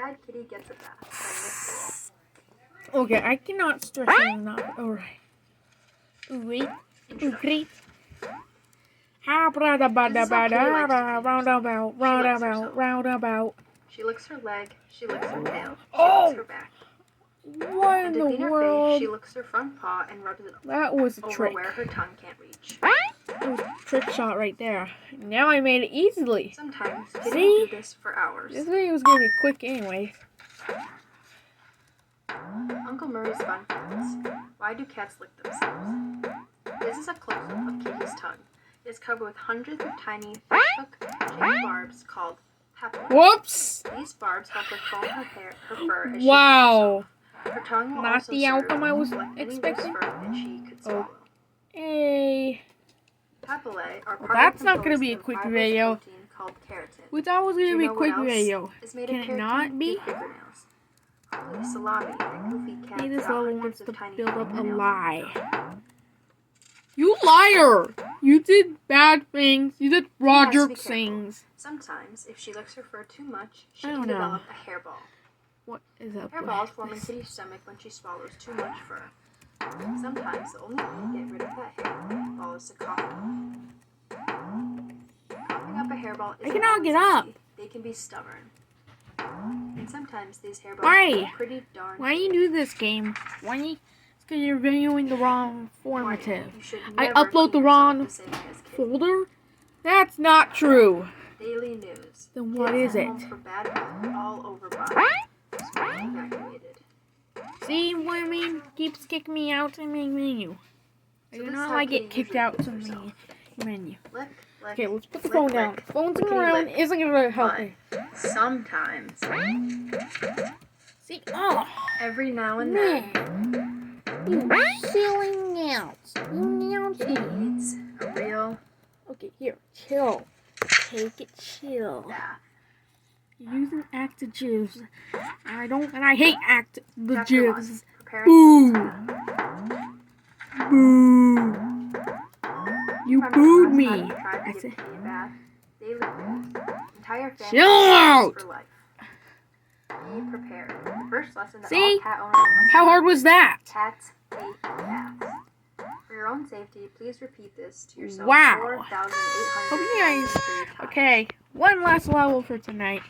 bad kitty gets a bath. Okay, I cannot stress it enough. Alright. Wait. Great. Roundabout. She licks her leg, she licks her tail, she Oh! licks her back. What in And to the clean her face, world? she licks her front paw and rubs it That was a over trick. where her tongue can't reach. That was a trick shot right there. Now I made it easily. Sometimes kitties See? do this for hours. This video was gonna be quick anyway. Uncle Murray's fun facts. Why do cats lick themselves? This is a close-up of Kitty's tongue. It is covered with hundreds of tiny fish-hook-shaped barbs called papillae. Whoops! These barbs help her comb her fur as she Wow. Her tongue will Not also the serve outcome I was to collect any loose expecting. fur that she could swallow. Hey. Papillae are Well, part that's of not gonna be a composed quick fibrous video. protein called keratin. We thought it was Do gonna you be a know quick what else video. is made Can of it keratin? not be? Your fingernails. Holy salami, that goofy cat Hey, this got level hundreds wants of to tiny build up a fingernails. lie. You liar! You did bad things. You did Roger be careful. things. Sometimes, if she licks her fur too much, she I can don't know. develop a hairball. What is up Hairballs with form in this? Kitty's stomach when she swallows too much fur. Sometimes the only way to get rid of that hairball is to cough it up. Coughing up a hairball isn't cannot get always up. easy. They can be stubborn. And sometimes these hairballs Why? can be pretty darn Why do you do this game? Why? It's because you're videoing the wrong Warning, formative. you should I never upload the clean wrong yourself the same way as kids. folder? That's not true. Daily news. Then what Kids is at it? home for bad breath all over body. Schools evacuated. See what I mean? Keeps kicking me out of my menu. I So do this is not how like Kitty it kicked usually out feeds of herself. my menu. Lick, lick, Okay, let's put the lick, phone lick. down. Phone's Kitty around lick. isn't gonna help me. But sometimes, See? Oh, every now and then, man. You silly out. You Kitty needs a real Okay, here. Chill. Take it chill. bath. Using actives. I hate Chapter 1. actives. Preparing Boo. bath. Boo. You Remember booed last me. time you tried to I give said, Kitty a bath? Daily bath. Entire family chill out. for life. Be prepared. The first lesson that See? all cat owners must How learn. hard was that? Cats hate baths. For your own safety, please repeat this to yourself Wow. 4,800 Hope you guys. times. Okay, one last level for tonight.